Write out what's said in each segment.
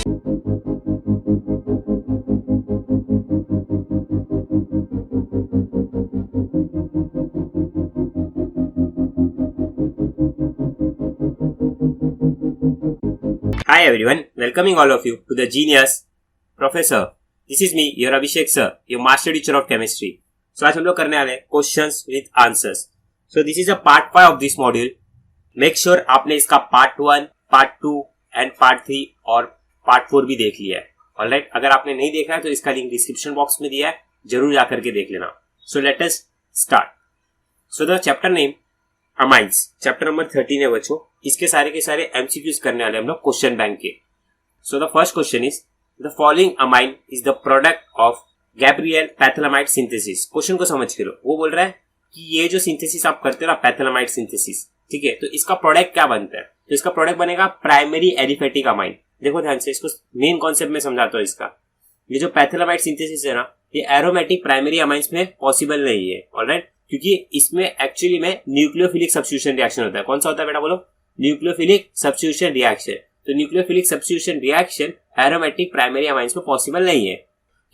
Hi everyone, welcoming all of you to the Genius Professor. This is me, your Abhishek sir, your master teacher of chemistry. So आज हम लोग करने वाले हैं questions with answers. So this is a part 5 of this module. Make sure आपने इसका part 1, part 2 and part 3 और part 4 भी देख लिया है. Alright, अगर आपने नहीं देखा है तो इसका लिंक डिस्क्रिप्शन बॉक्स में दिया है, जरूर जाकर के देख लेना. So let us start. So the chapter name amines chapter number 13 है बच्चों. इसके सारे के सारे एमसीक्यूज करने वाले हम लोग क्वेश्चन बैंक के. So the first question is the following amine is the product of Gabriel phthalimide synthesis. Question को समझ के लो. वो बोल रहा है कि ये जो सिंथेसिस आप करते हो ना, पैथियोलामाइड सिंथेसिस, ठीक है, तो इसका प्रोडक्ट क्या बनता है? तो इसका प्रोडक्ट बनेगा प्राइमरी एलिफेटिक अमाइन. देखो ध्यान से, इसको मेन कॉन्सेप्ट में समझाता हूँ. इसका ये जो पैथियोलामाइड सिंथेसिस है ना, ये एरोमेटिक प्राइमरी अमाइंस में पॉसिबल नहीं है. ऑलराइट, क्योंकि इसमें एक्चुअली में न्यूक्लियोफिलिक सब्स्टिट्यूशन रिएक्शन होता है. कौन सा होता है बेटा, बोलो? Nucleophilic substitution reaction. तो nucleophilic substitution reaction aromatic primary amines में पॉसिबल नहीं है.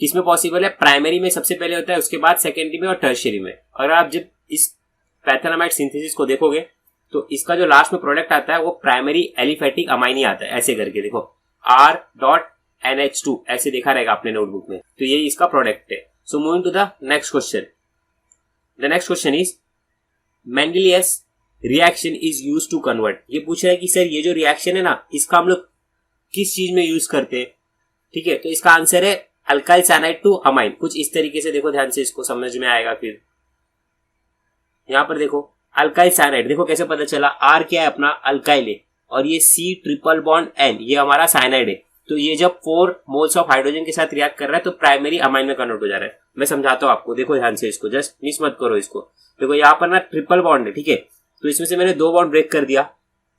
किसमें पॉसिबल है? प्राइमरी में सबसे पहले होता है, उसके बाद सेकेंडरी में और टर्शियरी में. और आप जब इस पैथियोलामाइड सिंथेसिस को देखोगे तो इसका जो लास्ट में प्रोडक्ट आता है वो प्राइमरी एलिफेटिक अमाइन ही आता है. ऐसे करके देखो, R.NH2 ऐसे देखा रहेगा आपने नोटबुक में. तो ये इसका प्रोडक्ट है. So moving to the next question. The next question is Mendeleev's reaction is used to convert. ये पूछ रहा है कि सर ये जो रिएक्शन है ना, इसका हम लोग किस चीज में यूज करते हैं? ठीक है, तो इसका आंसर है अल्काइल साइनाइड टू अमाइन. कुछ इस तरीके से देखो ध्यान से, इसको समझ में आएगा. फिर यहां पर देखो अल्काइल साइनाइड, देखो कैसे पता चला. आर क्या है अपना? अल्काइल है, और ये C ट्रिपल बॉन्ड N ये हमारा साइनाइड है. तो ये जब 4 मोल्स ऑफ हाइड्रोजन के साथ रिएक्ट कर रहा है तो प्राइमरी अमाइन में कन्वर्ट हो जा रहा है. मैं समझाता हूँ आपको, देखो ध्यान से, इसको जस्ट मिस मत करो. इसको देखो, यहाँ पर ना ट्रिपल बॉन्ड है, ठीक है, तो इसमें से मैंने 2 बॉन्ड ब्रेक कर दिया.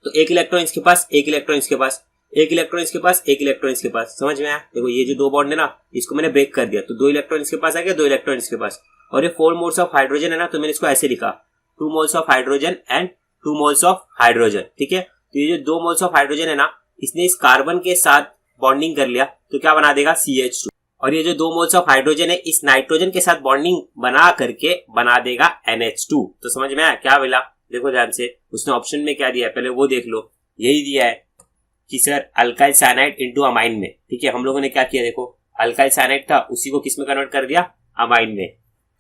तो 1 इलेक्ट्रॉन इसके पास, 1 इलेक्ट्रॉन इसके पास, 1 इलेक्ट्रॉन इसके पास, 1 इलेक्ट्रॉन इसके पास. समझ में आया? देखो ये जो 2 बॉन्ड है ना, इसको मैंने ब्रेक कर दिया, तो 2 इलेक्ट्रॉन इसके पास आ गया, 2 इलेक्ट्रॉन इसके पास. और ये 4 मोल्स ऑफ हाइड्रोजन है ना, तो मैंने इसको ऐसे लिखा, 2 moles of hydrogen and 2 moles of hydrogen. ठीक है, तो ये जो 2 मोल्स ऑफ हाइड्रोजन है ना, इसने इस कार्बन के साथ बॉन्डिंग कर लिया, तो क्या बना देगा? CH2. और ये जो 2 मोल्स ऑफ हाइड्रोजन है, इस नाइट्रोजन के साथ बॉन्डिंग बना करके बना देगा NH2. तो समझ में आया क्या बोला? देखो ध्यान से, उसने ऑप्शन में क्या दिया है पहले वो देख लो. यही दिया है कि sir alkyl cyanide into amine में. ठीक है, हम लोगों ने क्या किया, देखो अल्काइल साइनाइड था, उसी को किस में कन्वर्ट कर दिया? अमाइन में.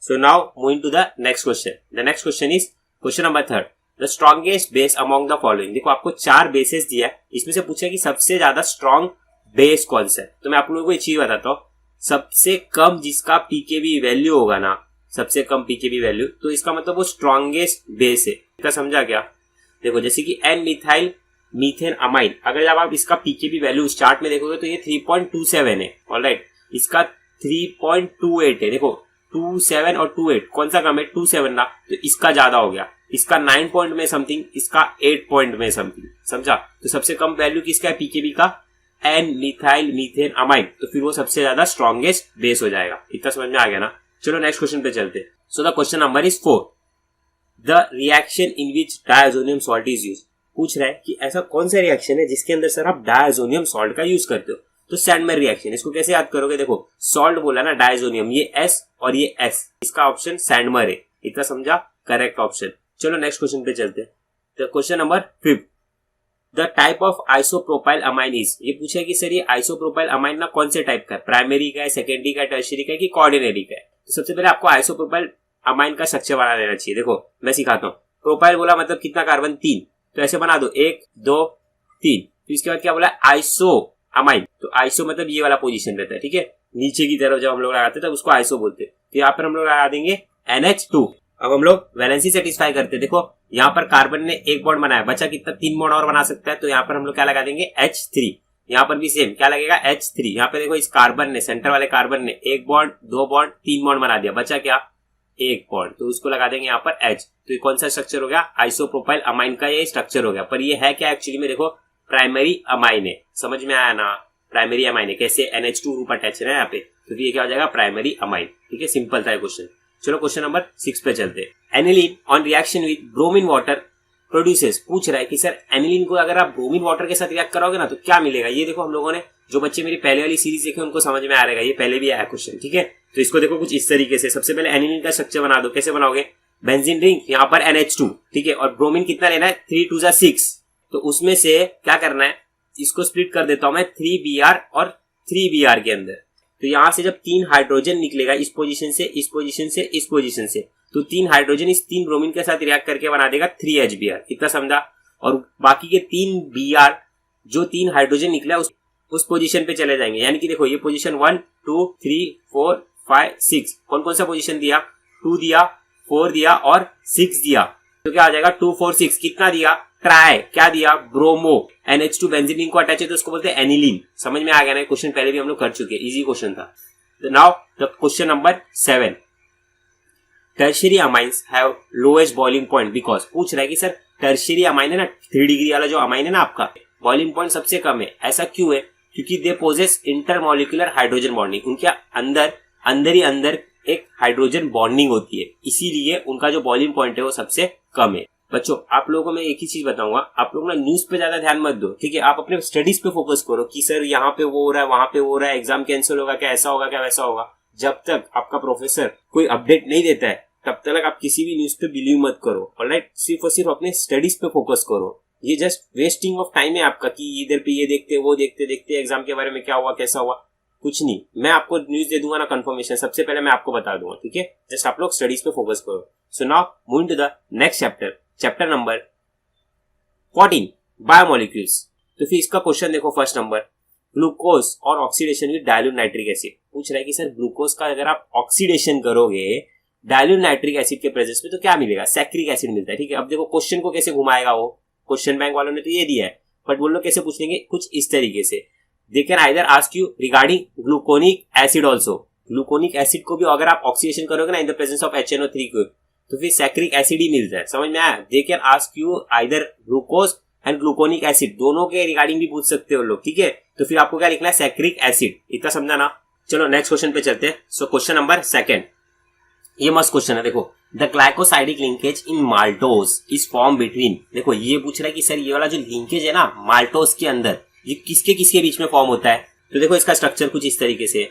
So now moving to the next question. The next question is question number 3. The strongest base among the following. देखो आपको 4 बेसेस दिया है, इसमें से पूछा कि सबसे ज्यादा स्ट्रॉन्ग बेस कौन सा है. तो मैं आप लोगों को एक चीज बताता हूँ, सबसे कम जिसका पीकेबी वैल्यू होगा ना, सबसे कम पीकेबी वैल्यू, तो इसका मतलब वो स्ट्रॉन्गेस्ट बेस है. क्या समझा क्या? देखो जैसे कि N मिथाइल मीथेन अमाइन, अगर जब आप इसका पीकेबी वैल्यू चार्ट में देखोगे तो ये 3.27 है. ऑलराइट, इसका 3.28 है. देखो 27 और 28 कौन सा कम है? 27 ना, तो इसका ज्यादा हो गया. इसका 9 पॉइंट में समथिंग, इसका 8 पॉइंट में समथिंग. समझा? तो सबसे कम वैल्यू किसका है पीकेबी का? N methyl methane amine. तो फिर वो सबसे ज्यादा स्ट्रॉन्गेस्ट बेस हो जाएगा. इतना समझ में आ गया ना? चलो नेक्स्ट क्वेश्चन पे चलते. So the question number is 4. The reaction in which diazonium salt is use. पूछ रहा है कि ऐसा कौन सा रिएक्शन है जिसके अंदर सर आप डायजोनियम सॉल्ट का यूज करते हो. तो सैंडमर रिएक्शन. इसको कैसे याद करोगे? देखो सॉल्ट बोला ना, डायजोनियम, ये S और ये S, इसका ऑप्शन सैंडमर है. इतना समझा? Correct option. चलो नेक्स्ट क्वेश्चन पे चलते. The question number 5. The type of isopropyl amine is. ये पूछा है कि सर ये आइसोप्रोपाइल अमाइन ना कौन से टाइप का है? प्राइमरी का है, सेकेंडरी का है, टर्शियरी का है कि कोऑर्डिनरी का है? तो सबसे पहले आपको आइसोप्रोपाइल अमाइन का स्ट्रक्चर बना लेना चाहिए. देखो मैं सिखाता हूँ. प्रोपाइल बोला मतलब कितना कार्बन? 3. तो ऐसे बना दो, 1 2 3. तो इसके बाद क्या बोला? Iso amine. तो आइसो मतलब ये वाला पोजीशन रहता है. ठीक है, नीचे की तरफ जब हम लोग लगाते हैं तब उसको आइसो बोलते हैं. तो यहाँ पर हम लोग लगा देंगे NH2. अब हम लोग वैलेंसी सेटिस्फाई करते हैं. देखो यहाँ पर कार्बन ने 1 बॉन्ड बनाया, बचा कितना? 3 बॉन्ड और बना सकता है. तो यहाँ पर हम लोग क्या लगा देंगे? H3. यहाँ पर भी सेम क्या लगेगा? H3. यहाँ पे देखो इस कार्बन ने, सेंटर वाले कार्बन ने 1 बॉन्ड 2 बॉन्ड 3 बॉन्ड बना दिया, बचा क्या? 1 बॉन्ड. तो उसको लगा देंगे यहाँ पर H. तो ये कौन सा स्ट्रक्चर हो गया? आइसोप्रोपाइल अमाइन का ये स्ट्रक्चर हो गया. पर ये है क्या एक्चुअली में? देखो प्राइमरी अमाइन है. समझ में आया ना? प्राइमरी अमाइन है. कैसे? NH2 ग्रुप अटैच है ना यहाँ पे, तो ये क्या हो जाएगा? Primary amine. ठीक है, सिंपल था ये क्वेश्चन. चलो क्वेश्चन नंबर 6 पे चलते. Aniline on reaction with bromine water produces. पूछ रहा है कि सर एनिलीन को अगर आप ब्रोमीन वाटर के साथ रिएक्ट करोगे ना तो क्या मिलेगा? ये देखो हम लोगों ने जो बच्चे मेरी पहले वाली सीरीज देखे उनको समझ में आ रहेगा, ये पहले भी आया क्वेश्चन, ठीक है। तो इसको देखो कुछ इस तरीके से, सबसे पहले एनिलीन का स्ट्रक्चर बना दो। कैसे बनाओगे, बेंजीन रिंग, यहाँ पर NH2, ठीक है, और ब्रोमीन कितना लेना है, 3 2 6। तो उसमें से क्या करना है, इसको स्प्लिट कर देता हूं मैं 3Br और 3Br के अंदर। तो यहां से जब 3 हाइड्रोजन निकलेगा इस पोजीशन से, इस पोजीशन से, इस पोजीशन से, तो 3 हाइड्रोजन इस 3 ब्रोमीन के साथ रिएक्ट करके बना देगा 3HBr, इतना समझा। और बाकी के 3 Br जो 3 हाइड्रोजन निकला उस पोजीशन पे चले जाएंगे। यानी कि देखो ये पोजीशन 1 2 3 4 5 6, कौन कौन सा पोजीशन दिया, 2 दिया, 4 दिया और 6 दिया। तो क्या आ जाएगा 2 4 6, कितना दिया, ट्राई, क्या दिया, ब्रोमो। NH2 बेंजीन रिंग को अटैच है तो उसको बोलते हैं एनिलीन। समझ में आ गया ना, क्वेश्चन पहले भी हम लोग कर चुके हैं, इजी क्वेश्चन था। तो now the question number 7, tertiary amines have lowest boiling point because, पूछ रहा है कि सर टर्शियरी अमाइन है ना, 3 डिग्री वाला जो अमाइन है ना आपका, बॉइलिंग पॉइंट सबसे कम है, ऐसा क्यों है, क्योंकि they possess intermolecular hydrogen bonding, उनके अंदर ही अंदर एक हाइड्रोजन बॉन्डिंग होती है, इसीलिए उनका जो बॉइलिंग पॉइंट है वो सबसे कम है। बच्चों आप लोगों को मैं एक ही चीज बताऊंगा, आप लोग ना न्यूज पे ज्यादा ध्यान मत दो, ठीक है, आप अपने स्टडीज पे फोकस करो कि सर यहाँ पे वो हो रहा है, वहां पे वो हो रहा है, एग्जाम कैंसिल होगा क्या, ऐसा होगा क्या, वैसा होगा। जब तक आपका प्रोफेसर कोई अपडेट नहीं देता है तब तक आप किसी भी न्यूज पे बिलीव मत करो, ऑलराइट। सिर्फ और सिर्फ अपने स्टडीज पे फोकस करो। ये जस्ट वेस्टिंग ऑफ टाइम है आपका कि इधर पे ये देखते वो देखते एग्जाम के बारे में क्या हुआ कैसा हुआ, कुछ नहीं। मैं आपको न्यूज दे दूंगा ना, कंफर्मेशन सबसे पहले मैं आपको बता दूंगा, ठीक है। जस्ट आप लोग स्टडीज पे फोकस करो। So now moving to the next chapter, chapter number 14, biomolecules. तो फिर इसका क्वेश्चन देखो, फर्स्ट नंबर, ग्लूकोज और oxidation with dilute nitric acid. पूछ रहा है कि सर ग्लूकोज का अगर आप ऑक्सीडेशन करोगे डाइल्यूट नाइट्रिक एसिड के प्रेजेंस में तो क्या मिलेगा, सैक्रिक एसिड मिलता है, ठीक है। अब देखो क्वेश्चन को कैसे घुमाएगा वो, क्वेश्चन बैंक वालों ने तो ये दिया है, बट वो लोग कैसे पूछेंगे, कुछ इस तरीके से, they can either ask you regarding gluconic acid also. Gluconic acid को भी अगर आप ऑक्सीडेशन करोगे ना in the presence of HNO3 को, तो फिर सैक्रिक एसिड ही मिलता है, समझ में आया। They can ask you either glucose and gluconic acid, दोनों के रिगार्डिंग भी पूछ सकते हो लोग, ठीक है। तो फिर आपको क्या लिखना है, सैक्रिक एसिड, इतना समझा ना। चलो नेक्स्ट क्वेश्चन पे चलते हैं। सो क्वेश्चन नंबर 2, ये मस्त क्वेश्चन है, देखो, the glycosidic linkage in maltose is form between. देखो ये पूछ रहा है कि सर ये वाला जो लिंकेज है ना माल्टोज के अंदर, ये किसके किसके बीच में फॉर्म होता है। तो देखो इसका स्ट्रक्चर कुछ इस तरीके से,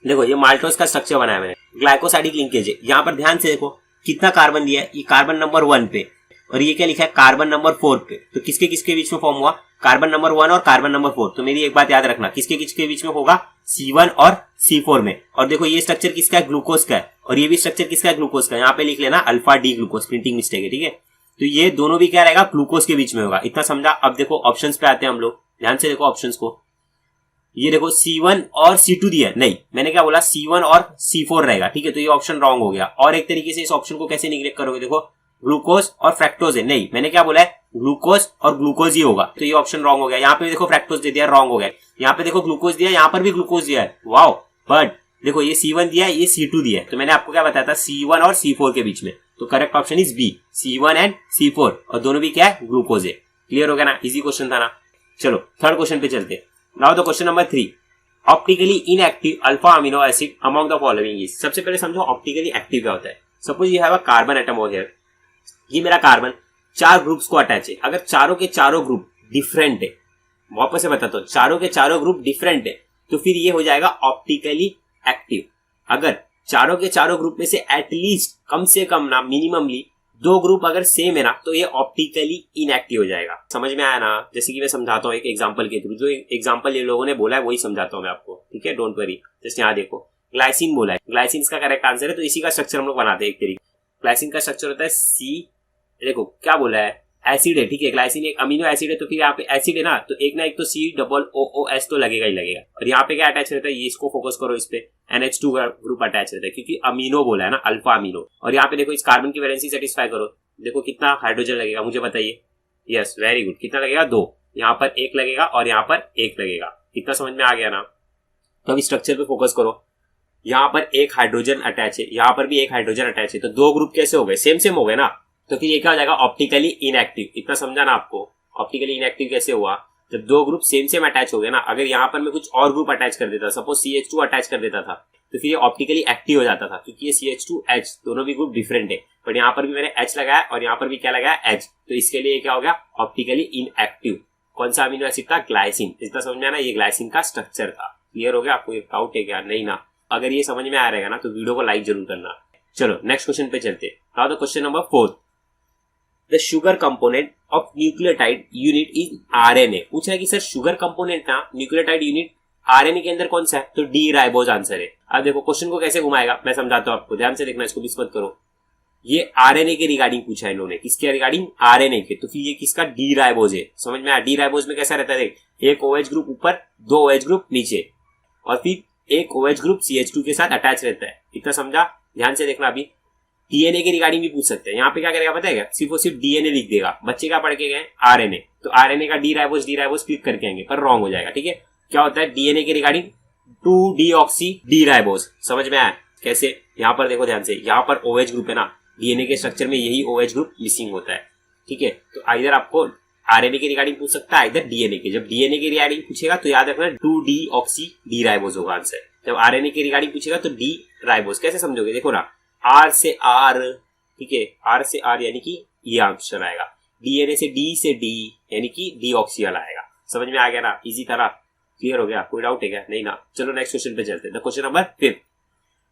देखो ये माल्टोज का स्ट्रक्चर बनाया मैंने, ग्लाइकोसाइडिक लिंकेज है। यहाँ पर ध्यान से देखो कितना कार्बन दिया है, ये कार्बन नंबर 1 पे, और ये क्या लिखा है, कार्बन नंबर 4 पे। तो किसके किसके बीच में फॉर्म हुआ, कार्बन नंबर 1 और कार्बन नंबर 4। तो मेरी एक बात याद रखना, किसके किसके बीच में होगा, C1 और C4 में। और देखो ये स्ट्रक्चर किसका है, ग्लूकोज का है, और ये भी स्ट्रक्चर किसका है, ग्लूकोज का। यहाँ पे लिख लेना alpha D glucose, printing mistake है, ठीक है। तो ये दोनों भी क्या रहेगा, ग्लूकोज के बीच में होगा, इतना समझा। अब देखो ऑप्शंस पे आते हैं हम लोग, ध्यान से देखो ऑप्शंस को। ये देखो C1 और C2 दिया, नहीं मैंने क्या बोला, C1 और C4 रहेगा, ठीक है। तो ये ऑप्शन रॉन्ग हो गया। और एक तरीके से इस ऑप्शन को कैसे निग्लेक्ट करोगे, देखो ग्लूकोज और फ्रैक्टोज है, नहीं मैंने क्या बोला है, ग्लूकोज और ग्लूकोज ही होगा, तो ये ऑप्शन रॉन्ग हो गया। यहाँ पे देखो फ्रैक्टोज दे दिया, रॉन्ग हो गया। यहाँ पे देखो ग्लूकोज दिया, यहाँ पर भी ग्लूकोज दिया है, वाओ। बट देखो ये C1 दिया है, ये C2 दिया है, तो मैंने आपको क्या बताया था, C1 और C4 के बीच में। तो correct option is B, C1 and C4, और दोनों भी क्या है, ग्लूकोज है। क्लियर हो गया ना, इजी क्वेश्चन था ना। चलो थर्ड क्वेश्चन पे चलते। Now the question number 3, optically inactive alpha amino acid among the following is. सबसे पहले समझो ऑप्टिकली एक्टिव क्या होता है। Suppose you have a carbon atom over here, ये मेरा कार्बन 4 ग्रुप्स को अटैच है। अगर चारों के चारों ग्रुप डिफरेंट है, वापस से बताता हूं, चारों के चारों ग्रुप डिफरेंट है, तो फिर ये हो जाएगा ऑप्टिकली एक्टिव। अगर चारों के चारों ग्रुप में से एटलीस्ट कम से कम ना मिनिममली 2 ग्रुप अगर सेम है ना, तो ये ऑप्टिकली इनएक्टिव हो जाएगा। समझ में आया ना। जैसे कि मैं समझाता हूँ एक एग्जांपल के थ्रू, जो एग्जांपल ये लोगों ने बोला है वही समझाता हूँ मैं आपको, ठीक है, डोंट वरी। जैसे यहाँ देखो ग्लाइसिन बोला है, ग्लाइसिन का करेक्ट आंसर है, तो इसी का स्ट्रक्चर हम लोग बनाते हैं एक तरीके। ग्लाइसिन का स्ट्रक्चर होता है C, देखो क्या बोला है, एसिड है, ठीक है, ग्लाइसिन एक अमीनो एसिड है, तो फिर यहाँ पे एसिड है ना, तो एक ना एक तो COOH तो लगेगा ही लगेगा। और यहाँ पे क्या अटैच रहता है, ये इसको फोकस करो, इस पे NH2 का ग्रुप अटैच रहता है, क्योंकि अमीनो बोला है ना, अल्फा अमीनो। और यहाँ पे देखो इस कार्बन की वैलेंसी सेटिस्फाई करो, देखो कितना हाइड्रोजन लगेगा, मुझे बताइए। यस वेरी गुड, कितना लगेगा, 2। यहाँ पर 1 लगेगा और यहाँ पर 1 लगेगा, कितना समझ में आ गया ना। तो अब स्ट्रक्चर पे फोकस करो, यहाँ पर 1 हाइड्रोजन अटैच है, यहाँ पर भी 1 हाइड्रोजन अटैच है, तो 2 ग्रुप कैसे हो गए, सेम हो गए ना। तो फिर ये क्या हो जाएगा, ऑप्टिकली इनएक्टिव। इतना समझा ना आपको, ऑप्टिकली इनएक्टिव कैसे हुआ, जब 2 ग्रुप सेम अटैच हो गए ना। अगर यहाँ पर मैं कुछ और ग्रुप अटैच कर देता, सपोज CH2 अटैच कर देता था, तो फिर ये ऑप्टिकली एक्टिव हो जाता था, क्योंकि ये CH2H दोनों भी ग्रुप डिफरेंट है। बट यहाँ पर भी मैंने H लगाया और यहाँ पर भी क्या लगाया, H, तो इसके लिए क्या हो गया, ऑप्टिकली इनएक्टिव। कौन सा अमीनो एसिड था? ग्लाइसिन। इतना समझ में आना, ये ग्लाइसिन का स्ट्रक्चर था। क्लियर हो गया? आपको एक डाउट है क्या? नहीं ना? अगर ये समझ में आ रहेगा ना तो वीडियो को लाइक जरूर करना। चलो नेक्स्ट क्वेश्चन पे चलते। Now the question number 4, the sugar component of nucleotide unit is RNA. पूछा है कि सर शुगर कंपोनेंट ना न्यूक्लियोटाइड यूनिट आरएनए के अंदर कौन सा है? तो डी राइबोज आंसर है। अब देखो क्वेश्चन को कैसे घुमाएगा मैं समझाता हूं आपको, ध्यान से देखना, इसको मिस मत करो। ये आरएनए के रिगार्डिंग पूछा है इन्होंने, किसके रिगार्डिंग? आरएनए के। तो फिर ये किसका? डी राइबोज है। समझ में आया? डी राइबोज में कैसा रहता है? देख, एक OH ग्रुप ऊपर, 2 OH ग्रुप नीचे, और फिर एक OH ग्रुप CH2 के साथ अटैच रहता है। इतना समझा? ध्यान से देखना। अभी डीएनए के रिगार्डिंग भी पूछ सकते हैं। यहाँ पे क्या करेगा पता है क्या? सिर्फ और सिर्फ डीएनए लिख देगा। बच्चे क्या पढ़ के गए? आरएनए। तो आरएनए का डी राइबोज क्लिक करके आएंगे, पर रॉन्ग हो जाएगा। ठीक है, क्या होता है? डीएनए के रिगार्डिंग 2-डीऑक्सी डी राइबोज। समझ में आया कैसे? यहाँ पर देखो ध्यान से, यहाँ पर OH ग्रुप है ना, डीएनए के स्ट्रक्चर में यही OH ग्रुप मिसिंग होता है। ठीक है, तो आइदर आपको आरएनए के रिगार्डिंग पूछ सकता है, आइदर डीएनए के। जब डीएनए के रिगार्डिंग पूछेगा तो याद रखना 2-डीऑक्सी डी राइबोज होगा आंसर। जब आरएनए के रिगार्डिंग पूछेगा तो डी राइबोज। कैसे समझोगे? देखो ना, आर से आर, ठीक है, आर से आर यानी कि ये आंसर आएगा। डीएनए से डी यानी कि डीऑक्सी वाला आएगा। समझ में आ गया ना? इजी तरह। क्लियर हो गया? कोई डाउट है क्या? नहीं ना? चलो नेक्स्ट क्वेश्चन पे चलते हैं। The question number 5,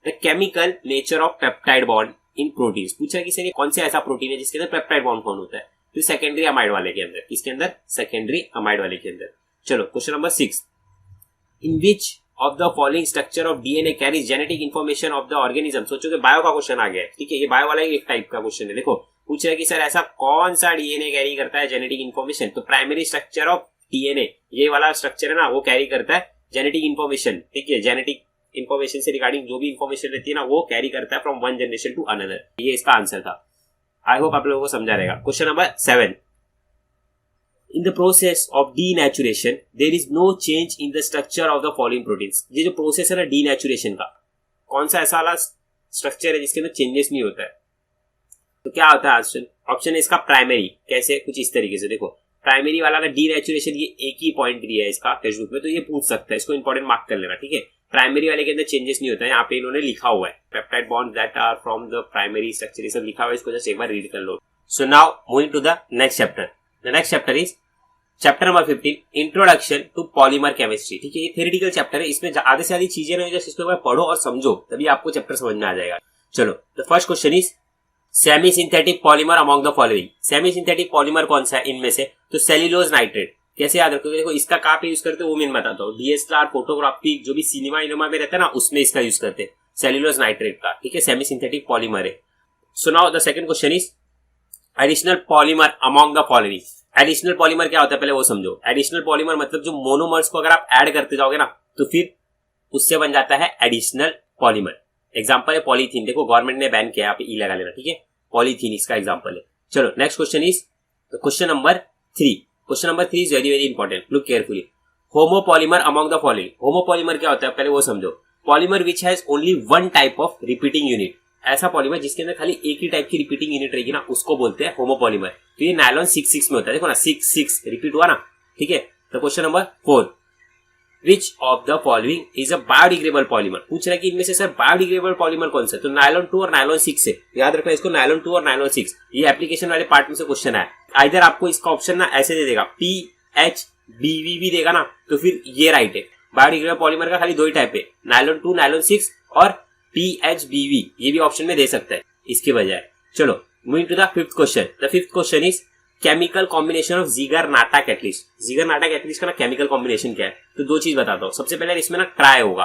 the chemical nature of peptide bond in proteins. पूछा है कि सर कौन सा ऐसा प्रोटीन है जिसके अंदर पेप्टाइड बॉन्ड कौन होता है? तो सेकेंडरी अमाइड वाले के अंदर। किसके अंदर? सेकेंडरी अमाइड वाले के अंदर। चलो question number 6, in which of the following structure of DNA carries genetic information of the organism. सोचो कि बायो का क्वेश्चन आ गया है। ठीक है, ये बायो वाला ही एक टाइप का क्वेश्चन है। देखो पूछ रहा है कि सर ऐसा कौन सा डीएनए कैरी करता है जेनेटिक इन्फॉर्मेशन? तो प्राइमरी स्ट्रक्चर ऑफ डीएनए, ये वाला स्ट्रक्चर है ना, वो कैरी करता है जेनेटिक इन्फॉर्मेशन। ठीक है, जेनेटिक इन्फॉर्मेशन से रिगार्डिंग जो भी इन्फॉर्मेशन रहती है ना, वो कैरी करता है from one generation to another. ये इसका आंसर था। आई होप आप लोगों को समझा रहेगा। Question number 7, in the process of denaturation there is no change in the structure of the following proteins. ये जो प्रोसेस है ना डीनेचुरेशन का, कौन सा ऐसा वाला स्ट्रक्चर है जिसके अंदर चेंजेस नहीं होता है? तो क्या होता है आंसर? ऑप्शन है इसका प्राइमरी। कैसे? कुछ इस तरीके से। देखो प्राइमरी वाला ना डीनेचुरेशन, ये एक ही पॉइंट दिया है इसका टेक्स्ट बुक में, तो ये पूछ सकता है। इसको इंपॉर्टेंट मार्क कर लेना। ठीक है, प्राइमरी वाले के अंदर चेंजेस नहीं होता है। यहाँ पे इन्होंने लिखा हुआ है peptide bond that are from the primary structure, ये सब लिखा हुआ है। इसको जस्ट एक बार रीड कर लो। So now moving to the next chapter. The next chapter is chapter number 15, introduction to polymer chemistry. ठीक है, ये थ्योरेटिकल चैप्टर है। इसमें आधे से आधी चीजें नहीं, जस्ट इसको पढ़ो और समझो, तभी आपको चैप्टर समझ में आ जाएगा। चलो the first question is semi synthetic polymer among the following. Semi synthetic polymer कौन सा है इनमें से? तो सेल्यूलोज नाइट्रेट। कैसे याद रखोगे? देखो इसका कहाँ पे यूज करते हो वो मैं बताता हूँ। डीएसएलआर, फोटोग्राफी, जो भी सिनेमा इनेमा में रहता है ना, उसमें इसका यूज करते हैं सेल्यूलोज नाइट्रेट का। ठीक है, सेमी सिंथेटिक पॉलीमर है। So now the second question is additional polymer among the following. Additional polymer क्या होता है पहले वो समझो। एडिशनल पॉलीमर मतलब जो मोनोमर्स को अगर आप ऐड करते जाओगे ना तो फिर उससे बन जाता है एडिशनल पॉलीमर। एग्जांपल है पॉलीथीन। देखो गवर्नमेंट ने बैन किया, यहाँ पे ई लगा लेना। ठीक है, पॉलीथीन इसका एग्जांपल है। चलो next question is question number 3। Question number 3 is very very important, look carefully. Homopolymer among the following. Homopolymer क्या होता है पहले वो समझो। Polymer which has only one type of repeating unit. ऐसा पॉलीमर जिसके अंदर खाली एक ही टाइप की रिपीटिंग यूनिट रहेगी ना, उसको बोलते हैं होमोपॉलीमर। तो ये नायलॉन 6-6 में होता है। देखो ना 6-6 रिपीट हुआ ना। ठीक है, तो question number 4, which of the following is a biodegradable polymer. पूछ रहा है कि इनमें से सर बायोडिग्रेडेबल पॉलीमर कौन सा है? तो नायलॉन 2 और नायलॉन 6 है। याद रखना इसको, नायलॉन 2 और नायलॉन 6। ये एप्लीकेशन वाले पार्ट में से क्वेश्चन है। आइदर आपको इसका ऑप्शन ना ऐसे दे देगा, PHBV भी देगा ना, तो फिर ये राइट है। बायोडिग्रेडेबल पॉलीमर का खाली 2 ही टाइप है, नायलॉन 2, नायलॉन 6 और PHBV। ये भी ऑप्शन में दे सकता है इसके बजाय। चलो moving to the fifth question. The fifth question is chemical combination of Ziegler Natta catalyst. Ziegler Natta catalyst का ना केमिकल कॉम्बिनेशन क्या है? तो 2 चीज बताता हूँ। सबसे पहले इसमें ना ट्राई होगा,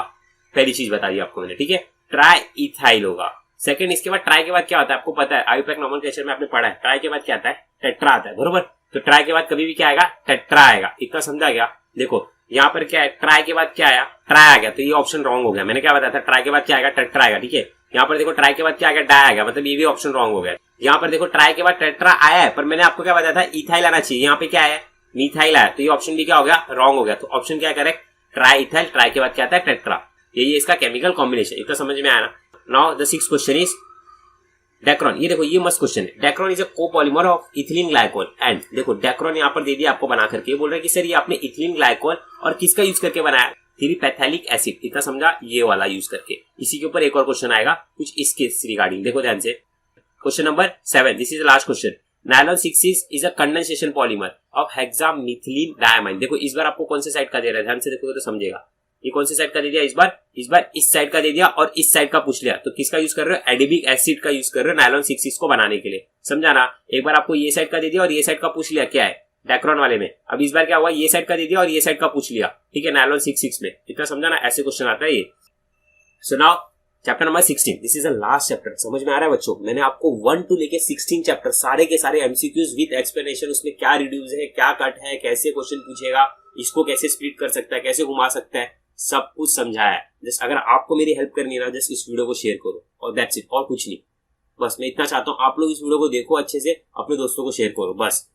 पहली चीज बता दी आपको मैंने। ठीक है, ट्राई इथाइल होगा। सेकंड, इसके बाद ट्राई के बाद क्या होता है आपको पता है, आईयूपैक नोमेनक्लेचर में आपने पढ़ा है। ट्राई के बाद क्या आता है? टेट्रा आता है, बरोबर। तो ट्राई के बाद कभी भी क्या आएगा? टेट्रा आएगा। इतना समझा गया? देखो यहाँ पर क्या है, ट्राई के बाद क्या आया? ट्राई आ गया, तो ये ऑप्शन रॉन्ग हो गया। मैंने क्या बताया था? ट्राई के बाद क्या आएगा? टेट्रा आएगा। ठीक है, यहाँ पर देखो ट्राई के बाद क्या आ गया? डाई आ गया, मतलब ये भी ऑप्शन रॉन्ग हो गया। यहाँ पर देखो ट्राई के बाद टेट्रा आया है, पर मैंने आपको क्या बताया था? इथाइल आना चाहिए। यहाँ पे क्या है? मिथाइल आया, तो ये ऑप्शन भी क्या हो गया? रॉन्ग हो गया। तो ऑप्शन क्या करेक्ट? Try ethyl. ट्राई के बाद क्या आता है? टेट्रा। यही इसका केमिकल कॉम्बिनेशन। इतना समझ में आया ना? Now the sixth question is Dacron. ये देखो ये मस्त क्वेश्चन है। Dacron is a copolymer of ethylene glycol and, देखो डेक्रॉन यहाँ पर दे दिया आपको बना करके। बोल रहा है कि सर ये आपने इथिलीन ग्लाइकोल और किसका यूज करके बनाया? थ्रीपैथैलिक एसिड। इतना समझा? ये वाला यूज करके। इसी के ऊपर एक और क्वेश्चन आएगा कुछ इसके रिगार्डिंग, देखो ध्यान से। Question number 7, this is the last question. Nylon 6 is a condensation polymer of हेक्सामिथिलीन diamine. देखो इस बार आपको कौन से साइड का दे रहा है, ध्यान से देखोगे तो समझेगा। ये कौन से साइड का दे दिया इस बार इस साइड का दे दिया और इस साइड का पूछ लिया। तो किसका यूज कर रहे हो, एडिबिक एसिड का यूज कर रहे हो नायलॉन 6 को बनाने के लिए, समझा ना। एक बार आपको ये साइड का दे दिया और ये साइड का पूछ लिया क्या है डैक्रॉन वाले में। अब इस बार क्या हुआ, ये साइड का दे दिया और ये साइड का पूछ लिया, ठीक है, नायलॉन 6 में। इतना समझा ना, ऐसे क्वेश्चन आता है ये। So now chapter number 16, this is the last chapter. समझ में आ रहा है बच्चों, मैंने आपको 1 to लेके 16 चैप्टर सारे के सारे एमसीक्यूज विद एक्सप्लेनेशन, उसमें क्या रिड्यूस है, क्या कट है, कैसे क्वेश्चन पूछेगा, इसको कैसे स्प्लिट कर सकता है, कैसे घुमा सकता है, सब कुछ समझाया है। जस्ट अगर आपको मेरी हेल्प करनी है ना, जस्ट इस वीडियो को शेयर करो और दैट्स इट, और कुछ नहीं। बस मैं इतना चाहता हूँ, आप लोग इस वीडियो को देखो अच्छे से, अपने दोस्तों को शेयर करो बस।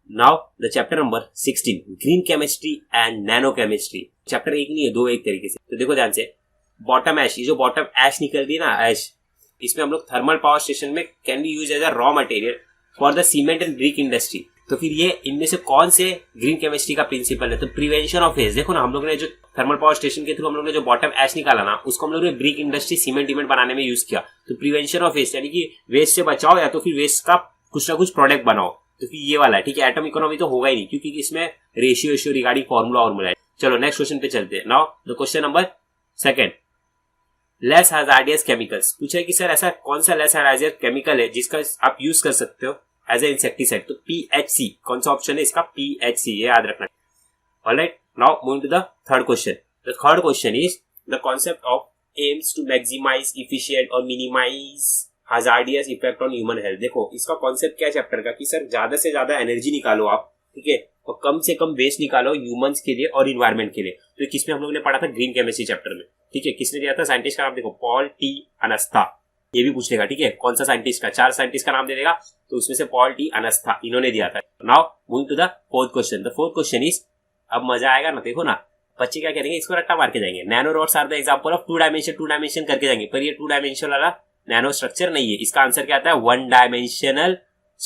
Now the chapter number 16, green chemistry and nano chemistry. Chapter एक नहीं है, दो एक तरीके से। तो देखो ध्यान से, बॉटम ऐश, ये जो बॉटम ऐश निकल रही है ना, ऐश, इसमें हम लोग थर्मल पावर स्टेशन में can be use as a raw material for the cement and brick industry. तो फिर ये इनमें से कौन से ग्रीन केमिस्ट्री का प्रिंसिपल है, तो प्रिवेंशन ऑफ वेस्ट। देखो ना, हम लोग ने जो थर्मल पावर स्टेशन के थ्रू हम लोग ने जो बॉटम ऐश निकाला ना, उसको हम लोग ने ब्रिक इंडस्ट्री सीमेंट बनाने में यूज किया। तो प्रिवेंशन ऑफ वेस्ट यानी कि वेस्ट से बचाओ या तो फिर वेस्ट का कुछ ना कुछ प्रोडक्ट बनाओ। तो फिर ये वाला है, ठीक है। एटम इकोनॉमी तो होगा ही नहीं, क्योंकि इसमें रेशियो रिगार्डिंग फॉर्मूला है। चलो नेक्स्ट क्वेश्चन पे चलते हैं। Now the question number 2, less hazardous chemicals. पूछा है कि सर ऐसा कौन सा लेस हैजार्डियस केमिकल है जिसका आप यूज कर सकते हो एज ए इंसेक्टिसाइड। तो PHC, कौन सा ऑप्शन है इसका, PHC, ये याद रखना। Alright, now moving to the third question. The third question is the concept of aims to maximise efficient और minimise hazardous effect on human health. देखो इसका कॉन्सेप्ट क्या है चैप्टर का, कि सर ज्यादा से ज्यादा एनर्जी निकालो आप, ठीक है, और कम से कम वेस्ट निकालो ह्यूमंस के लिए और इन्वायरमेंट के लिए। तो किसमें हम लोग ने पढ़ा था, ग्रीन केमिस्ट्री चैप्टर में, ठीक है। किसने दिया था, साइंटिस्ट का नाम देखो, पॉल टी अनस्था। ये भी पूछ लेगा, ठीक है, कौन सा साइंटिस्ट का, 4 साइंटिस्ट का नाम दे देगा, तो उसमें से पॉल टी अनस्था इन्होंने दिया था। Now moving to the fourth question. The fourth question is, अब मजा आएगा ना, देखो ना बच्चे क्या करेंगे, इसको रट्टा मार के जाएंगे। Nano rods are the example of 2 dimension करके जाएंगे, पर ये 2 डायमेंशन वाला नैनो स्ट्रक्चर नहीं है। इसका आंसर क्या आता है, 1 डायमेंशनल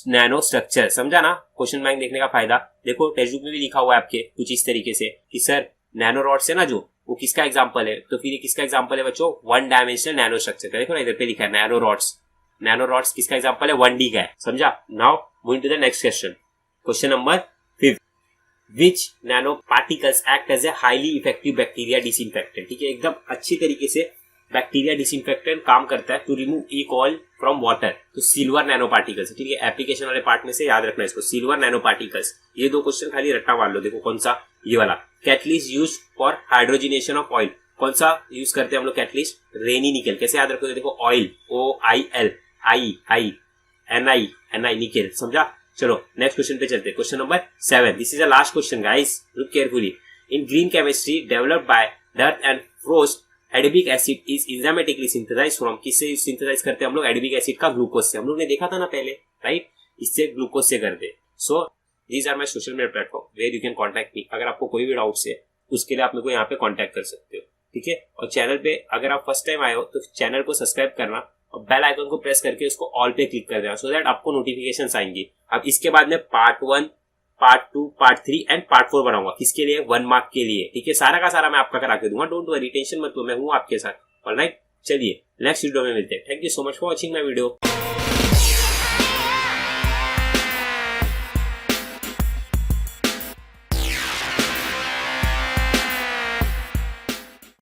नैनो स्ट्रक्चर। समझा ना क्वेश्चन बैंक देखने का फायदा। देखो टेक्स्ट बुक में भी लिखा हुआ है आपके कुछ इस तरीके से कि सर नैनो रॉड से ना जो वो किसका एग्जांपल है, तो फिर ये किसका एग्जांपल है बच्चों, 1 डायमेंशनल नैनो स्ट्रक्चर का। देखो ना इधर पे लिखा है नैनो रॉड्स किसका एग्जांपल है, 1D का है, समझा। Now moving to the next question, question number 5, which nano particles act as a highly effective bacteria disinfectant. ठीक है, एकदम अच्छी तरीके से बैक्टीरिया डिसइंफेक्टेंट काम करता है to remove E coli from water. तो सिल्वर नैनो पार्टिकल्स, ठीक है, एप्लीकेशन वाले पार्ट में से याद रखना इसको, सिल्वर नैनो पार्टिकल्स। ये 2 क्वेश्चन खाली रट्टा मार लो। देखो कौन सा, ये वाला, catalyst use for hydrogenation of oil. कौन सा यूज करते हैं हम लोग कैटलिस्ट, रेनी निकल। कैसे याद रखोगे, देखो ऑयल, OIL, NI निकल, समझा। चलो नेक्स्ट क्वेश्चन पे चलते हैं, question number 7। This is the last question guys, look carefully. In green chemistry developed by Draths and Frost, adipic acid is enzymatically synthesised from, किससे सिंथेसाइज करते हैं हम लोग, एडिबिक एसिड का ग्लूकोज से। हम लोग ने देखा था ना पहले, राइट, इससे ग्लूकोज से करते। So these are my social media platform where you can contact me. अगर आपको कोई भी डाउट्स है उसके लिए आप मेरे को यहाँ पे कॉन्टैक्ट कर सकते हो, ठीक है। और चैनल पे अगर आप फर्स्ट टाइम आए हो तो चैनल को सब्सक्राइब करना और बेल आइकन को प्रेस करके उसको ऑल पे क्लिक कर देना, सो दैट आपको नोटिफिकेशंस आएंगी। अब इसके बाद में part 1, part 2, part 3 and part 4 बनाऊंगा। किसके लिए, 1 मार्क के लिए, ठीक है। सारा का सारा मैं आपका करा के दूंगा, डोंट वरी, टेंशन मत लो, मैं हूँ आपके साथ। ऑलराइट, चलिए नेक्स्ट वीडियो में मिलते हैं। Thank you so much for watching my video.